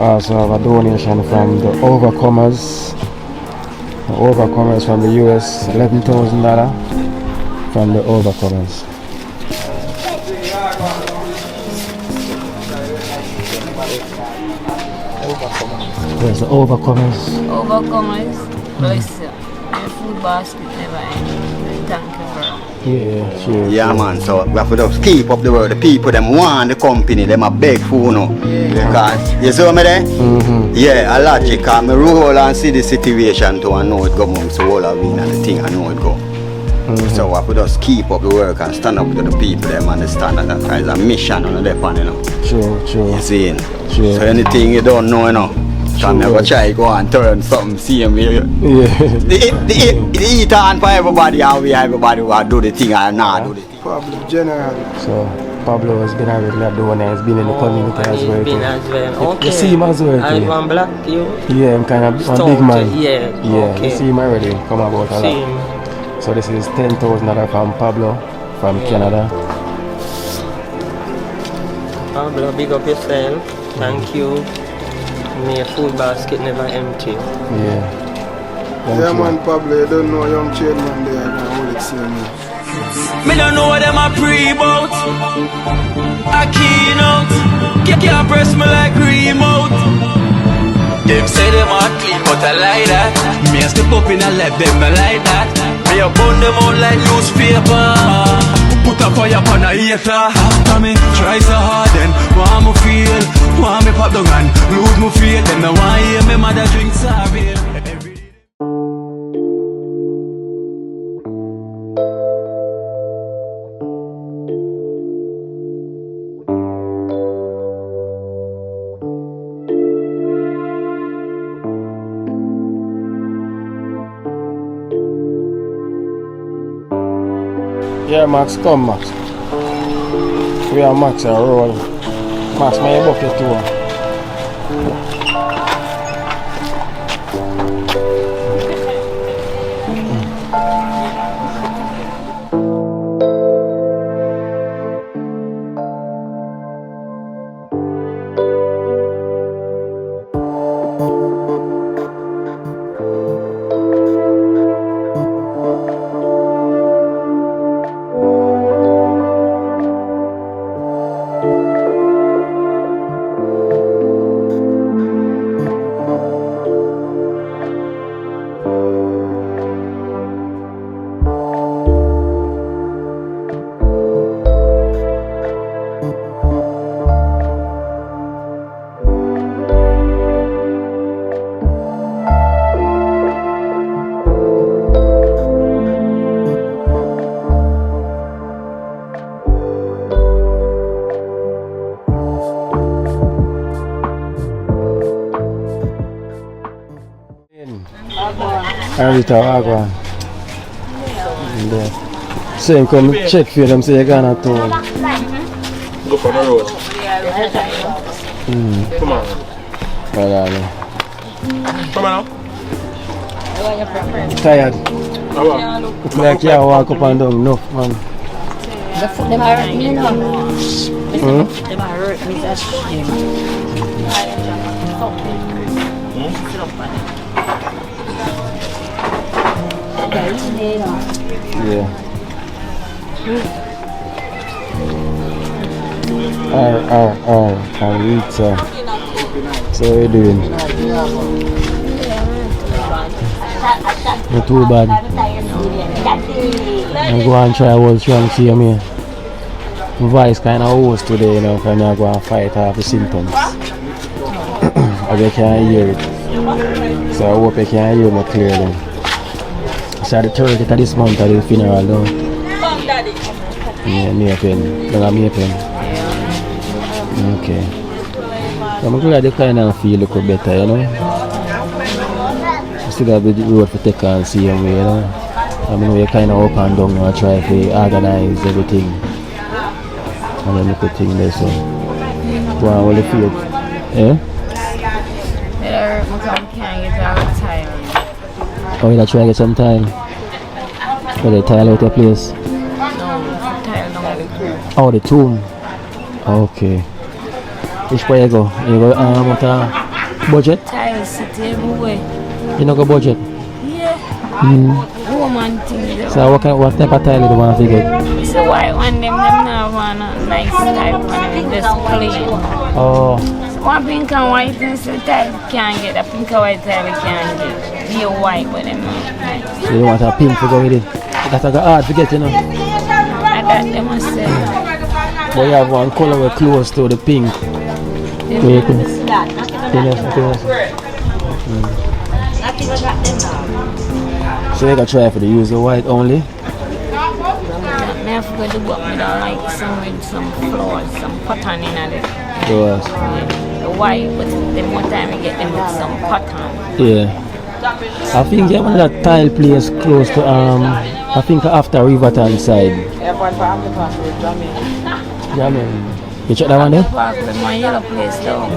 Also have a donation from the Overcomers. The Overcomers from the US, $11,000 from the Overcomers. There's the Overcomers. Overcomers, bless you. Your food basket never ends. Thank you, bro. Yeah, sure. Yeah, man, so we have to just keep up the work. The people, them want the company, them a beg for you know. Because, you see me there? Yeah, a logic. I roll and see the situation to I know it go amongst the whole of it and the thing I know it go. So we have to just keep up the work and stand up to the people, them understand that there is a mission on the depot, you know. True. You see? Sure. So anything you don't know, you know. Can never try go and turn something same way. Yeah. The eat on for everybody and we everybody will do the thing and not do the thing. Pablo General. So Pablo has been a regular donor, he's been in the community as well. Been as well. Okay. You see him as well? I one black you. Yeah, I'm kind of a big man. Yeah. You see him already come about a lot. So this is $10,000 from Pablo from Canada. Pablo, big up yourself. Thank you. May your food basket never empty. Yeah. Yeah, man, Pablo, you don't know young chairman there, I can hold it same way. Me don't know what them a pre-bout. A Kino can't press me like remote. Them say them a clean, but I like that. Me a step up in a left, them I like that. Me a burn them out like newspaper. Put a fire upon a hater. After me, try so hard then want me feel, want me pop down and lose me faith. Them no want hear me mother drink sorry. Yeah, Max, come Max. We are Max and roll. Max, may you bucket too? Arita Agua. Same come check for them, say you're gonna town. Go from the road. Come on. Come on now. Tired. Look like you walk up and down enough, man. Them are hurt me now. Them are hurt me, that's shame. Yeah. Can read, sir. So what are you doing? Not too bad. I'm going to try to hold strong, see me. My voice kind of hoarse today, you know, because I'm going to fight off the symptoms. I can't hear it. So I hope you can hear me clearly. So the 30th of this month of the funeral though. Yeah, me pen. Don't have me pen. Okay. So I'm glad you kind of feel a little better, you know. You still have the road for take and see you, you know. I mean, you're kind of up and down now, try to organize everything. And then look at things there, so. Go on, what do you feel? Yeah? Oh, you're trying to get some time? Are they tile out your place? No, tile down the tomb. Oh, the tomb. Okay. Which way you go? You go Budget? Tile city everywhere. You know go budget? Yeah. Woman thing there. So what type of tile do you want to get? It's a white one, them not want a nice type one, just plain. Oh, So one pink and white things the tile can't get. A pink and white tile you can't get. Be a white but them nice. so you want a pink to go with it? That's a hard to get, you know. I got them myself. But you have one color where close to the pink. Where you could. So you can try for the use the white only. I forgot to go up with like some with some flowers, some pattern in it. Yes. The white, but the more time you get them with some pattern. Yeah. I think you have that tile place close to I think after Riverton side. Jamaica. You check that one there? Park with my yellow place though.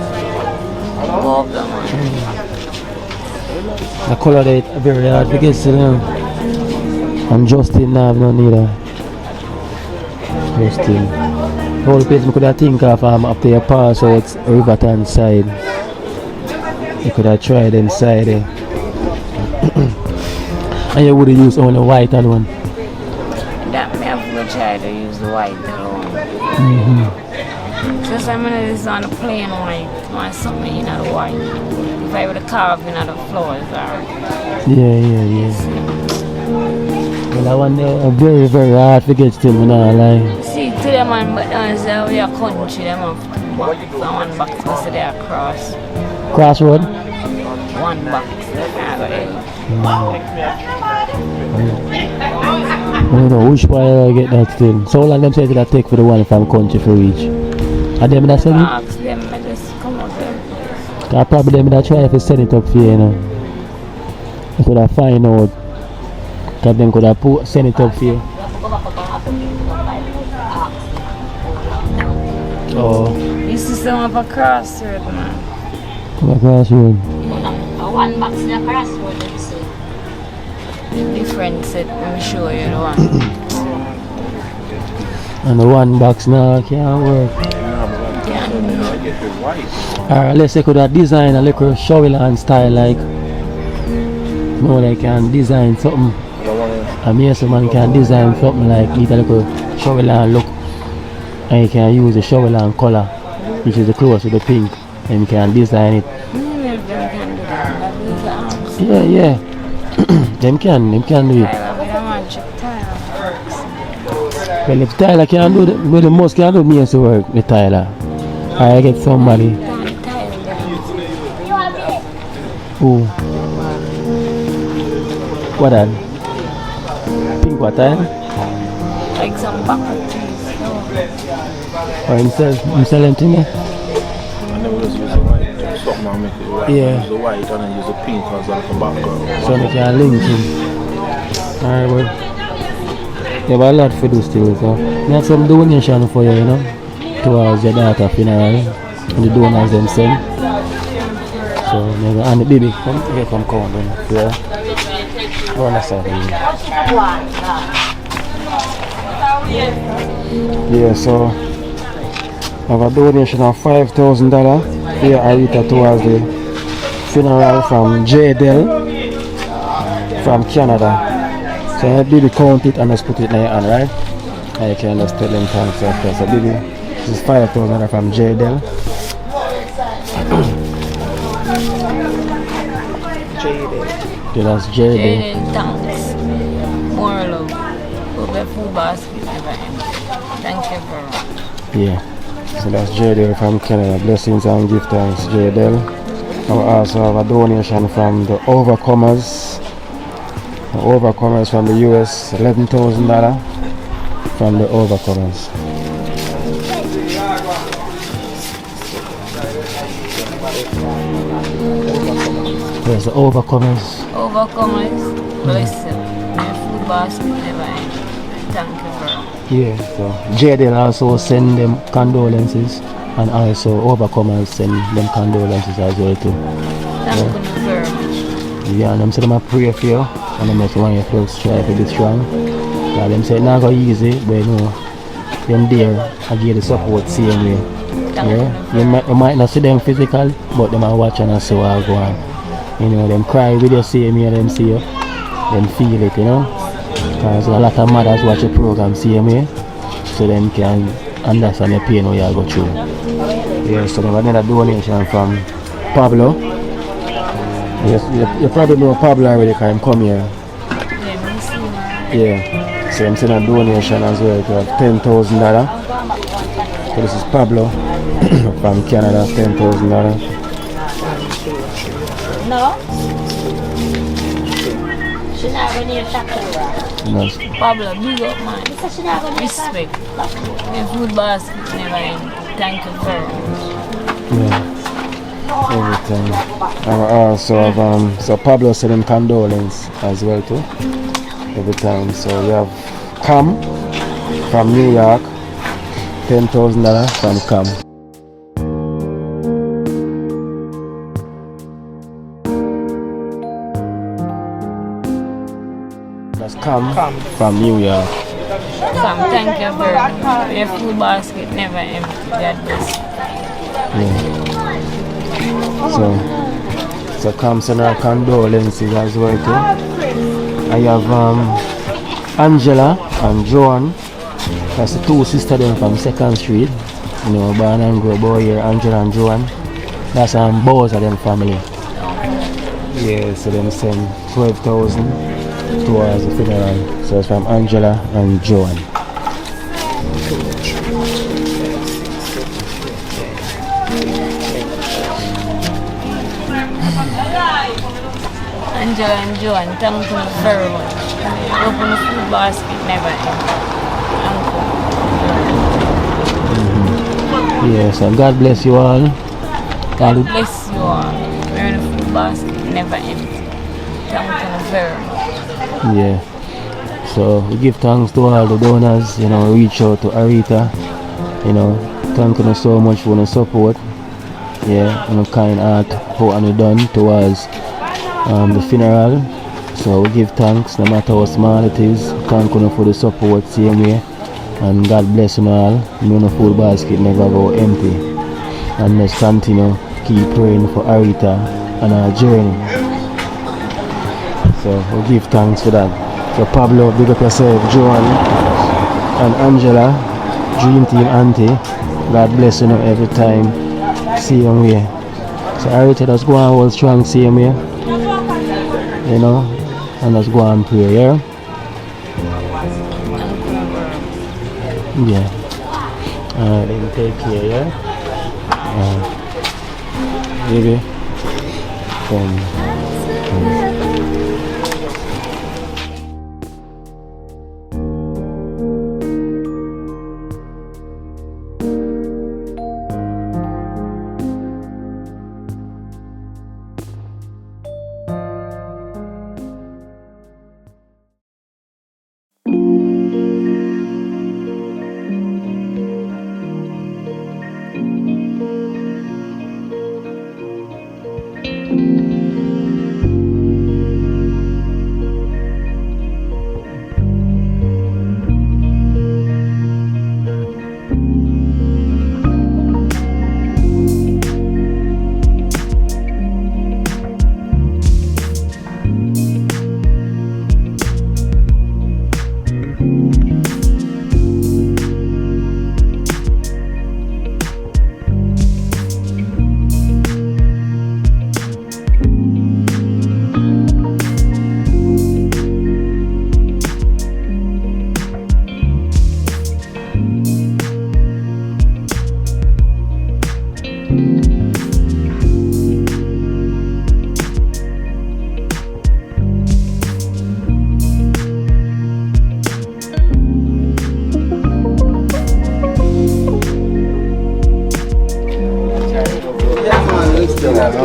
Go up there, man. The color there is very hard to get, you know. And Justin now no need a Justin. The whole place I could have think of up there pass out Riverton side. You could have tried inside there. And you would have used only white and one. That me have to try to use the white alone. Since I'm gonna use on the plain white, I want something in the white. If I would have carved in the flowers Yeah. Well, I want very, very hard to get still, not lie. See, to them man, but we are country, them have 2 box. And 1 box because they are cross. Crossroad? 1 box. I don't know which part I get that still. So how long them say that take for the one from country for reach? Are them that send it? Ask them, I just come up there. I probably them that try if send it up for you, you know. I could have find out that them could have send it up for you. Oh. This is some of a crossroad, man. A crossroad. 1 box in a crossroad, let me see. The difference set, let me show you the one. And the 1 box now can't work. Alright, let's say could have designed a little showerland style like they can design something. I mean someone can design something like a little showerland look. And you can use the showerland color, which is the close with the pink, and you can design it. Yeah. them can do it. Well, if Tyler can do it, the most can do me to work with Tyler. I get somebody. Who? What that? Pink what Tyler? Like some bucket trees. Or himself anything there? I never just use the white. Something I'll make it right. Yeah. Use the white and then use the pink as like a background. So they can link him. Alright, well. You have a lot for do still, so we have some donation for you, you know, towards your daughter funeral and the donors them send. So maybe and the baby come yeah. Go on that side. Yeah, so I have a donation of $5,000 here I read towards the funeral from J. Dell from Canada. So I baby count it and just put it in your hand, right? And you can just tell them thanks after. So baby, this is $5,000 from J. Dell. Yeah, that's J. Dell. Thanks. More love. For the food basket never end. Thank you very much. Yeah. So that's J. Dell from Canada. Blessings and give thanks, J. Dell. And we also have a donation from the Overcomers. The Overcomers from the US, $11,000 from the Overcomers. There's the Overcomers. Overcomers, bless you. My food basket never end. Thank you very much. Yeah, so JDL also send them condolences, and also Overcomers send them condolences as well too. Thank you very much. Yeah, and them say them a pray for you, and them just want you to strive to be strong. Yeah, them say it's not go easy, but you know, them there, I give the support same way. Yeah, you might not see them physically, but them are watching and see what go on. You know, them cry with you, see me, them see you, them feel it, you know. Because a lot of mothers watch the program, see me, so them can understand the pain what you go through. Yeah, so them another donation from Pablo. Yes, you probably know Pablo already because he come here. Yeah, so I'm sending a donation as well to $10,000. So this is Pablo from Canada, $10,000. No? She's not going to attack her. Nice. Pablo, big up, man. Respect. The food basket never end. Thank you very much. Yeah, everything. And also have, so Pablo sent him condolence as well too, every time. So you have Cam from New York, $10,000 from Cam. That's Cam from New York. Sam, thank you very much. Your food basket never empty. God bless you. Yeah. So Cam send her condolences as well too. I have Angela and Joan. That's the two sisters them from 2nd Street. You know, born and grow boy here, Angela and Joan. That's both of them family. Yeah, so them send 12,000 towards the funeral. So it's from Angela and Joan. Angela and Joan, thank you very much. Open the food basket never end. Yes, and God bless you all. God bless you all. We're in the food basket never empty. Thank you very much. Yeah. So we give thanks to all the donors, you know, reach out to Arita, you know, thank you so much for the support. Yeah, and kind heart how you done towards the funeral. So we give thanks no matter how small it is. Thank you for the support same way. And God bless you all. No food basket never go empty. And let's continue keep praying for Arita and her journey. So we give thanks for that. So Pablo, big up yourself, Joan and Angela, Dream Team Auntie. God bless you every time. Same way. So Arita, just go on hold strong same way. You know, and just go and pray, yeah? Yeah. Then take care, yeah? Baby. Come.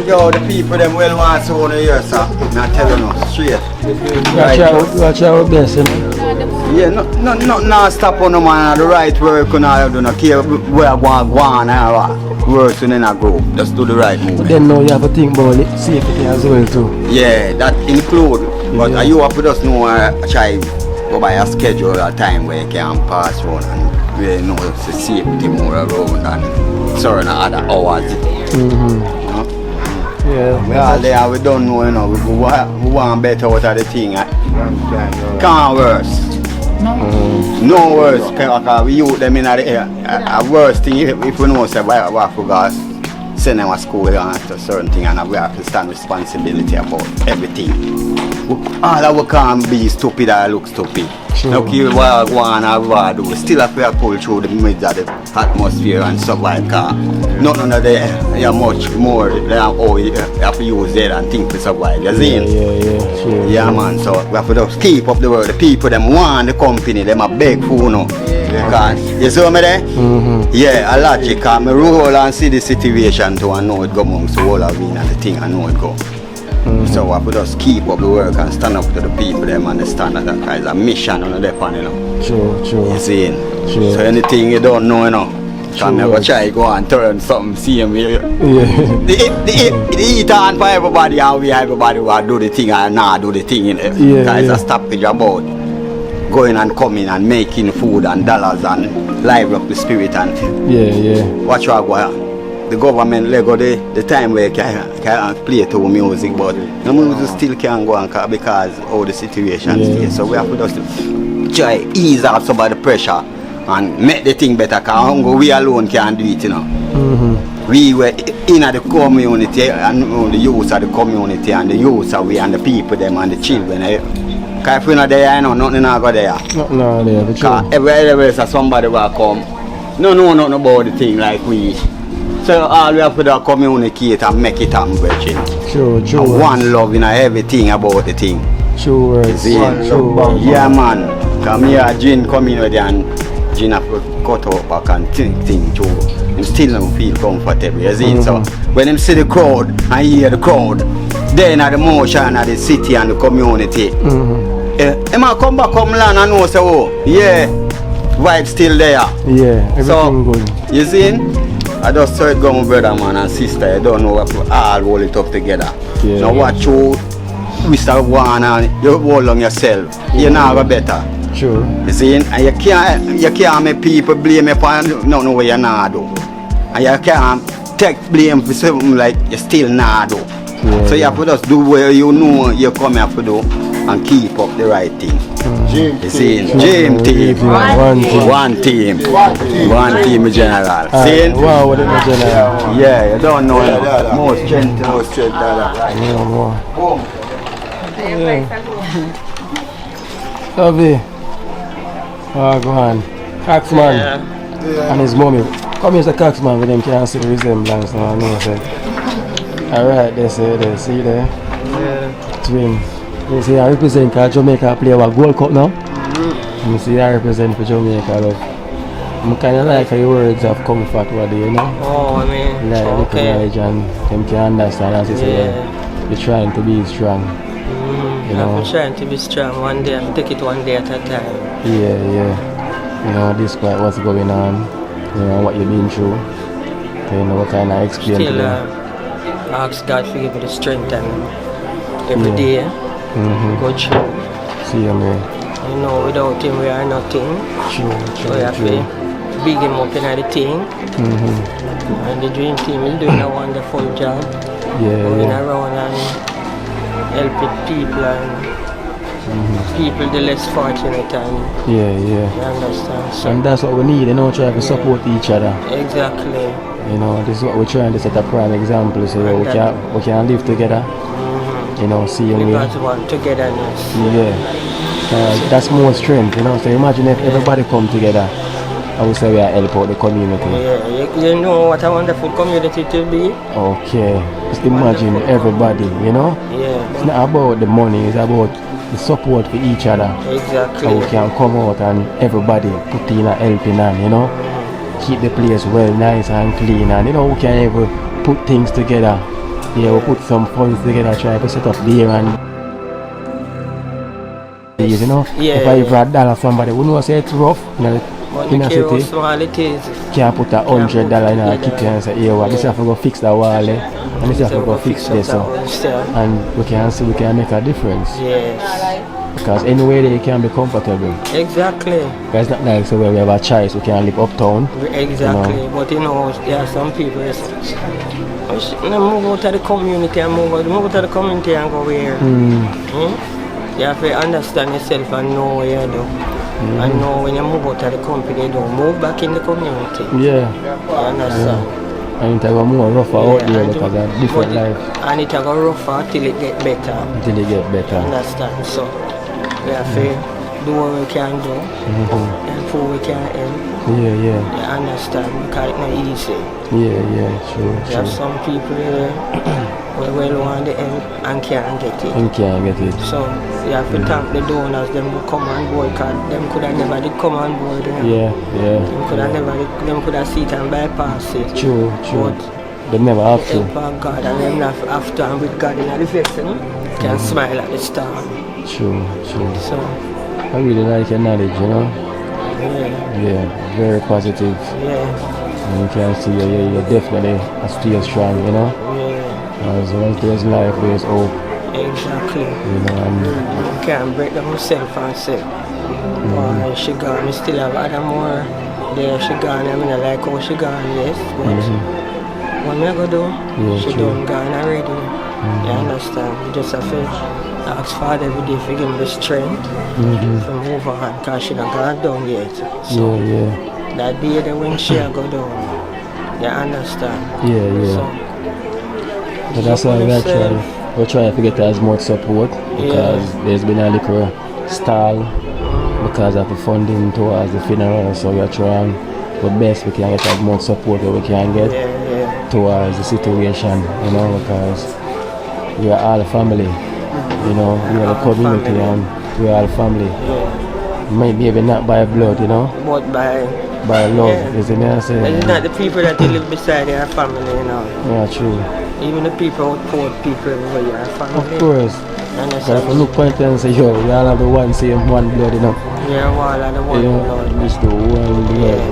Yo, the people them well want to own here, sir. Not telling us straight. Watch our best, you know? Yeah, no stop on the man. The right work and all do not care where I go on or worse in a group. Just do the right move. Then now you have to think about it, safety as well too. Yeah, that include. But Yeah. you have to just know try go by a schedule a time where you can pass around and you know the safety more around and certain other hours. Yeah. We all there, we don't know, you know, we want better out of the thing. Can't worse. No worse, because we youth them in the worst thing if we know say we have to send them to school and to certain thing, and we have to stand responsibility about everything. All our can't be stupid or look stupid. Okay, what we want and what we do, we still have to pull through the midst of the atmosphere and survive. Nothing of there, you much more than how you have to use it and think to survive. You see? Sure. Yeah, man, so we have to just keep up the world. The people them want the company, them a beg for no. Because you see me there? Yeah, a logic. Because I roll and see the situation to and know it go amongst the whole of me and the thing and know it go. So we have to just keep up the work and stand up to the people them understand that it's a mission on the pan, you know. True. You see? Sure. So anything you don't know, you know. I'm going to try to go and turn something same way. The eat on for everybody and everybody will do the thing and not do the thing. Because it's a stoppage about going and coming and making food and dollars and live up the spirit and watch what go. The government let go the time where you can play to music, but the music still can't go on because of the situation is. So we have to just try ease off some of the pressure and make the thing better, because we alone can't do it, you know. We were in the community and the youth of the community and the youth of we and the people them and the children. Because if we're not there, you know, nothing not go there. No, there, but true. Everywhere somebody will come. No, nothing about the thing like we. So all we have to do is communicate and make it happen, True. And one love in everything about the thing. True words. Yeah, man. Come here, Jin come in with you and Jin have to cut up back and think too. Him still don't feel comfortable, you see. So when him see the crowd and hear the crowd, then at the motion of the city and the community, he might come back, come land and know say, oh, yeah, vibe still there. Yeah, everything good. You see? I just saw it go, my brother, man, and sister. You don't know what to all roll it up together. Now watch you, Mr. One, and you hold on yourself. You know go better. True. You see? And you can't make people blame you for nothing what you not do. And you can't take blame for something like you still not do. So you have to just do what you know you come here to do and keep up the right thing. You see? Dream team. One team in general. See? Wow, what in general? Yeah, you don't know. More strength. Lovely. Oh, go on. Caxman and his mommy. Come here, Caxman, with them can't see the resemblance. No, I know, say. Alright, they see there. Twin. You see, I represent Jamaica play our Gold Cup now. You see, I represent for Jamaica. Love. I'm kind of like your words of comfort, what do you know? Oh, I mean, like knowledge and them can understand as you say, you're trying to be strong. You know? I'm trying to be strong one day, I take it one day at a time. Yeah. You know, despite what's going on, you know, what you've been through, you know, what kind of experience. Still, I ask God to give me the strength and every day go through. See you, man. You know, without him we are nothing. True. So we have to big him up in the thing. And the dream team is doing a wonderful job. Going around and helping people and people the less fortunate and you understand. So and that's what we need, you know, try to support each other. Exactly. You know, this is what we're trying to set a prime example so we can live together. You know, see you because we want togetherness. That's more strength, you know. So imagine if everybody come together, I would say we are help out the community. You know what a wonderful community to be. Okay. Just imagine everybody, you know. It's not about the money, it's about the support for each other. Exactly. So we can come out and everybody put in a helping hand, you know. Keep the place well, nice and clean, and you know, we can even put things together. Yeah, we put some funds together, try to set up there and you know. If I ever had $1 somebody, we know say it's rough, you know, in a city. Can't put $100 in a kitchen and say, hey, well, this have to go fix the wall, and this have to go fix this, and we can see we can make a difference. Because anywhere they can be comfortable. Exactly. Because it's not like so where we have a choice, we can live uptown. Exactly. You know. But you know, there are some people that move out of the community and move out of the community and go where. You have to understand yourself and know what you do. And know when you move out of the company, you don't move back in the community. Yeah. You understand? Yeah. And it will more rougher out there because of different life. And it will go rougher till it get better. Until it get better. Understand? So we have to do what we can do and who we can help. Yeah. You understand? Because it's not easy. Yeah, true. You have some people here who will want the help and can't get it. And can't get it. So you have to thank the donors, them who come on board, because them could have never did come on board. Yeah. Them could have sit and bypass it. True. But they never have to. help of God, and them not have to, and with God in the face, can smile at the star. True. So I really like your knowledge, you know? Yeah, very positive. Yeah. And you can see you're definitely still strong, you know? Yeah. As once there's life, there's hope. Exactly. You know, and I can't break down myself and say, why she gone, I still have other more there, she gone, I mean I like how she gone, yes, but what I go do, she done gone already. You understand? You just have to ask Father every day for give me the strength to move on, because she not gone down yet. So that day that when she go down, you understand? But that's why we're trying to get as much support, because there's been a little stall because of the funding towards the funeral, so we're trying the best we can get as much support that we can get towards the situation, you know, because we are all family, you know, we are the community and we are all family. Maybe not by blood, you know, but by love, isn't it? It's not the people that you live beside their family, you know. Yeah, true. Even the people who poor people everywhere are family. Of course. But if you look point and say, yo, we all have the one same one blood, you know. Yeah, we all have the one blood. It's the one blood.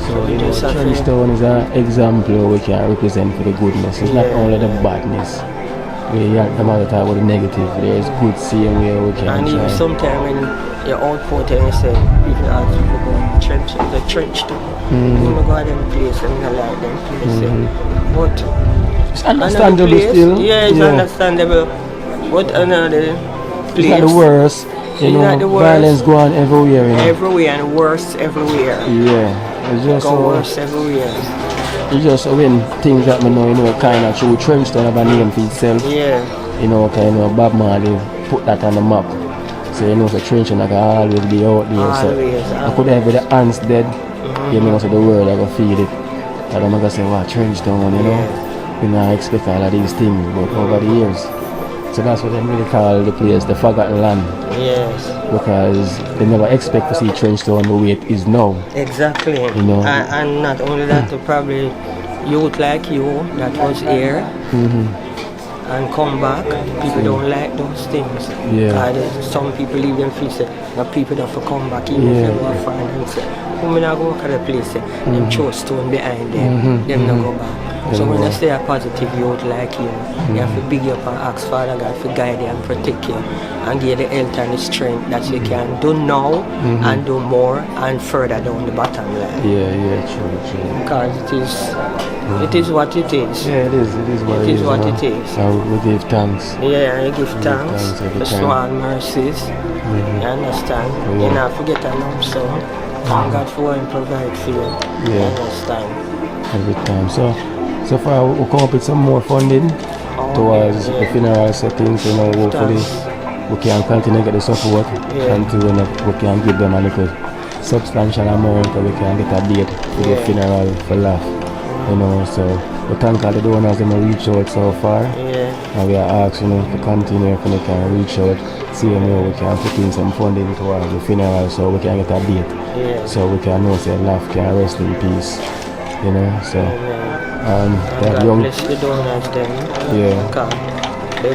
So, you know, Trenchtown is an example we can represent for the goodness. It's not only the badness. We have the matter about the negative. There is good same way we can. And even sometimes when you're out port and you say, people ask you to go to the trench too. You don't go to them place and you like them places. But it's understandable place, still. Yeah, it's understandable. But another place. It's not the worst. You know, violence go on everywhere. You know? Everywhere and worse everywhere. Yeah. It's just worse everywhere. It's just when things that you know, kind of through Trenchtown have a name for itself. Yeah. You know, kind of Bob Marley put that on the map. So you know, so Trenchtown can always be out there. Always. So I could have the ants dead. You know, so the world I go feel it. I don't know say, wow, Trenchtown, you know. You know, I expect all of these things, but over the years. So that's what they really call the place, the forgotten land. Yes. Because they never expect to see Trenchtown the way it is now. Exactly. You know. And not only that, to probably youth like you that was here and come back, people don't like those things. Yeah. Some people leave them feel say, but people don't have to come back even if they go find and say, who not go to the place, them throw stone behind them, them not go back. So when I say a positive youth like you, you have to big you up and ask Father God to guide you and protect you and give you the health and the strength that you can do now and do more and further down the bottom line. Yeah, true. Because it is what it is. Yeah, it is what it is. It is. And we give thanks. Yeah, I give thanks for small mercies. You understand? You not forget a lump sum. Thank God for what He provide for you. You understand? Every time. So far we'll come up with some more funding towards the funeral settings, you know, hopefully we can continue to get the support until we can give them a little substantial amount so we can get a date for the funeral for laugh. You know, so we thank all the donors that reach out so far. And we are asking to continue if they can reach out, see how we can put in some funding towards the funeral so we can get a date. So we can know say laugh can rest in peace. You know, so that young bless the donors them. They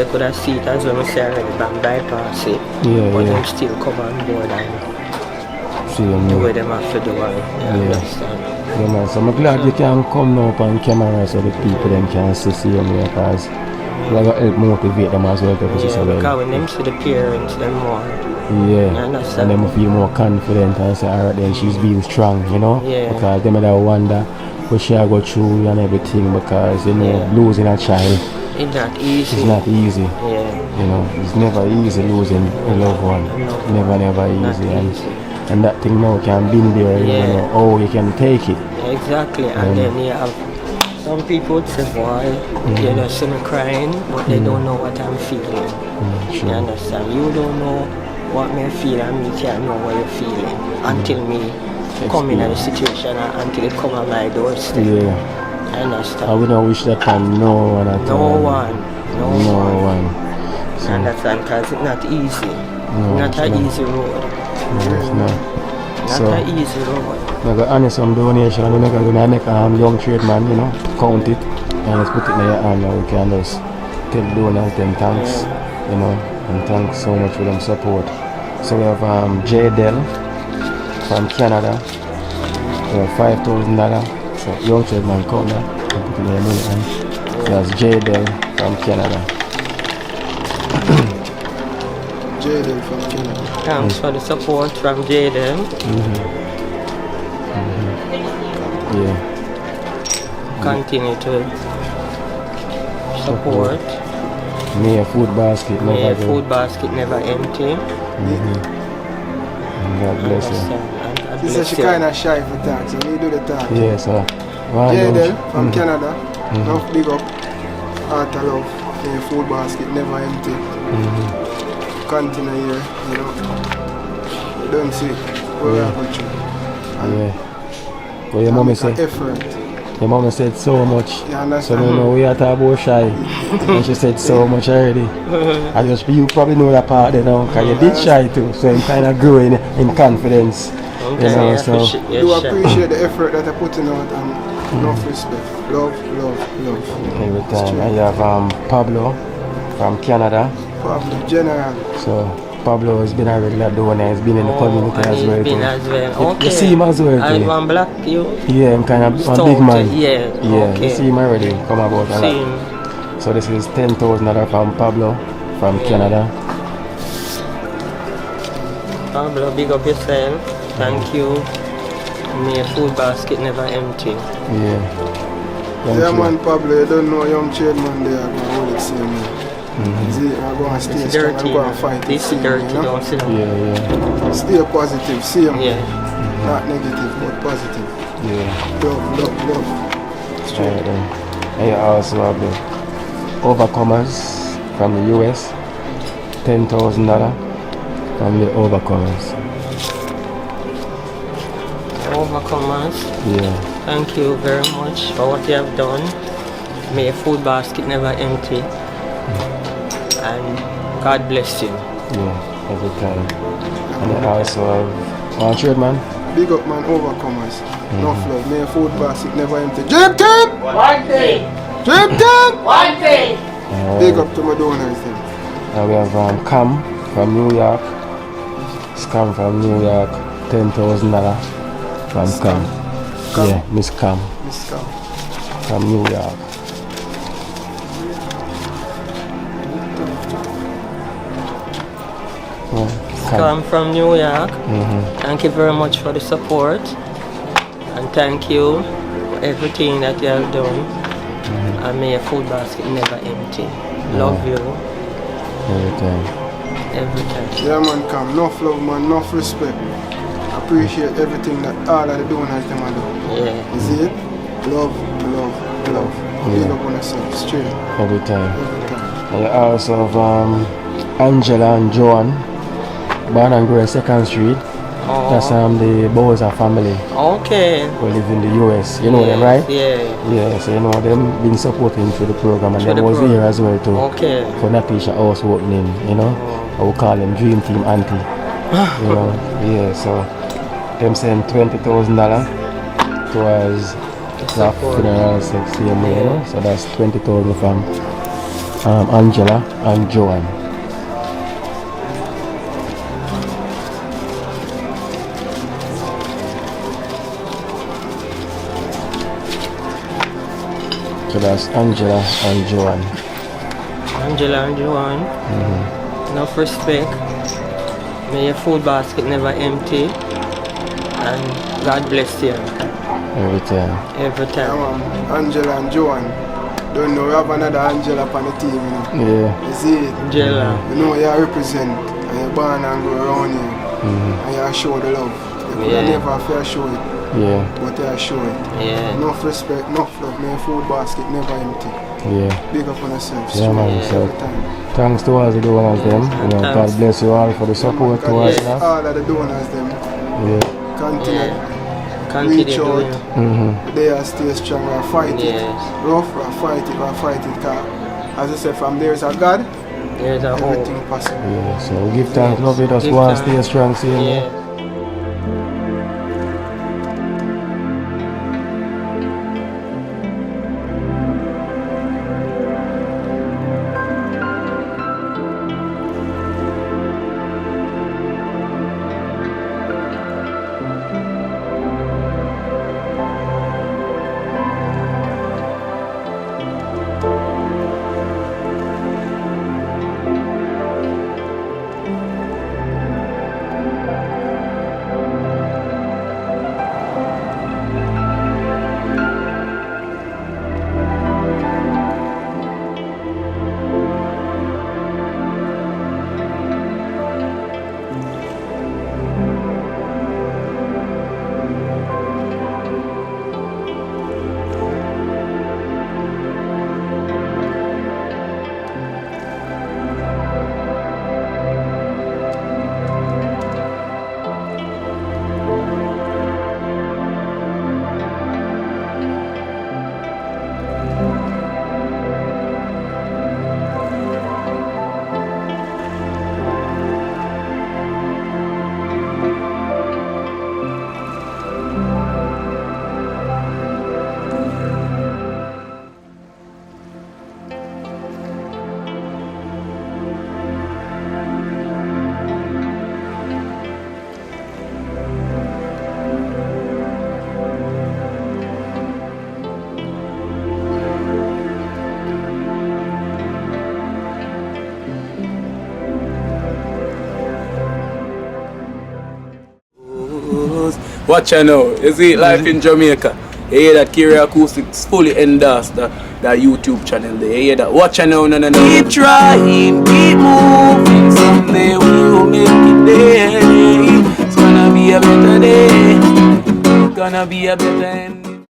could have seen it as well as say already and bypass it. But them still come on board and do what them have to do. Man, so I'm glad you can come now up on camera so the people them can see you because Like to help motivate them as well to Yeah, because when them see the parents, them more. Yeah, You understand? and then feel more confident and say, alright, then she's being strong, you know? Yeah. Because them that wonder what she go through and everything because, you know, Yeah. losing a child It's not easy. is not easy. Yeah. You know, it's never easy losing a loved one. No. Never Not easy. easy. And that thing now can be there, you Yeah. know, oh, you can take it. Exactly. And then you have some people would say, boy, you know, see me crying, but they don't know what I'm feeling. Sure. You understand? You don't know what me feel and me can't know what you're feeling until me come in the situation and until it come on my doorstep. Yeah. I understand? I would not wish that on no one at No all. one. No No one. one. You understand? Because it's not easy. No, Not it's an not. easy road. No, it's not. Not So, an easy road. I got honest some donation and I make a young trade man, you know, count it and let's put it in your hand and we can just tell donors them thanks, you know, and thanks so much for them support. So we have J Dell from Canada, we have $5,000. So young trade man count that and put it in your money hand. That's J Dell from Canada. Jaden from Kino. Thanks for the support from Jaden. Yeah. Continue to support. May a food basket May never go. food basket never empty. And God bless you. And God She said bless she you. kind of shy for that, so we do the talk. Yeah, so one Jaden young- from Canada. Enough big up. Heart of love. The food basket never empty. Continue here, you know. You don't see what we are going through. Yeah. But your mommy Make an said, effort. your mommy said so much. You So understand? no, no, we are talking about shy. And she said so much already. I just, you probably know that part there now, because you did shy too. So I'm kind of growing in confidence. Okay, You know, yeah, so appreciate your Do share. appreciate the effort that I'm putting out and enough respect. Love, love, love. every time. And you have Pablo from Canada. Pablo, General. So Pablo has been a regular donor. He's been in the community and as he's well been too. as well. You Okay. see him as well And too. one black you Yeah, I'm kind of a stout, big man. yeah, Yeah, okay. you see him already come about a see lot. him. So this is $10,000 from Pablo from Canada. Pablo, big up yourself. Thank you. May your food basket never empty. Yeah. Thank Yeah, you. man, Pablo, you don't know young trade man there. I'm going to hold it same man. See, I'm going to stay It's strong. dirty. I'm going to fight it. This See is me, dirty, you know? don't sit down. Yeah. Stay positive. See him. Yeah. Not negative, but positive. Yeah. Love, love, love. Straight. Alright then. And you also have the Overcomers from the US. $10,000 from the Overcomers. Overcomers. Yeah. Thank you very much for what you have done. May your food basket never empty. And God bless you. Yeah. Every time. And then also have one trade man. Big up, man, overcomers. Enough love. May your food basket never empty. Drip tip! One day. Drip tip! One day. Big up to my donors then. And we have Cam from New York. Scam from New York. $10,000 from Cam. Cam. Yeah, Miss Cam Miss Cow. from New York. Yeah, Cam. Come from New York. Thank you very much for the support. And thank you for everything that you have done. And may your food basket never empty. Love you Every time. every time. Yeah, man, come. Enough love, man. Enough respect. Appreciate everything that all of the donors them are doing. Yeah. You see it? Love, love, love. Big up on yourself. Straight. Every time. Every time. And you also have Angela and Joan, born and grew in 2nd Street. That's the Bowser family Okay. who live in the US. You know them, right? Yeah. Yeah, so you know them been supporting through the program and Through them the was here as well too. Okay. For Natisha house opening, you know. I would call them Dream Team Auntie. You know, yeah, so them send $20,000 towards the funeral sex here, you know. So that's 20,000 from Angela and Joan. So that's Angela and Joan. Angela and Joanne. Enough respect. May your food basket never empty. And God bless you. Every time. Every time. Yeah, man. Angela and Joanne. Don't know, we have another Angela on the team, you know. Yeah. You see it? Angela. You know, you represent, and you're born and go around here, and you show the love. You could never fair show it, but you show it. Yeah. Enough respect, enough love, my food basket never empty. Yeah. Big up on yourself. Yeah, man. So, every time. thanks to all the donors, them. You know, God bless you all for the support to us. Yes, all of the donors, them. Yeah. Continue. Reach out. They are stay strong, we fight it. Rough, we fight it, we fight it. Cause, as I said, from there is a God, there's a everything hope. possible. Yeah, so give thanks, love it, just go and stay strong, see you. Watch out now, you see life in Jamaica. You hear that Kiri Acoustics fully endorsed that YouTube channel there. You hear that? Watch out now, no. Keep trying, keep moving. Someday we will make it there. It's gonna be a better day. Gonna be a better end.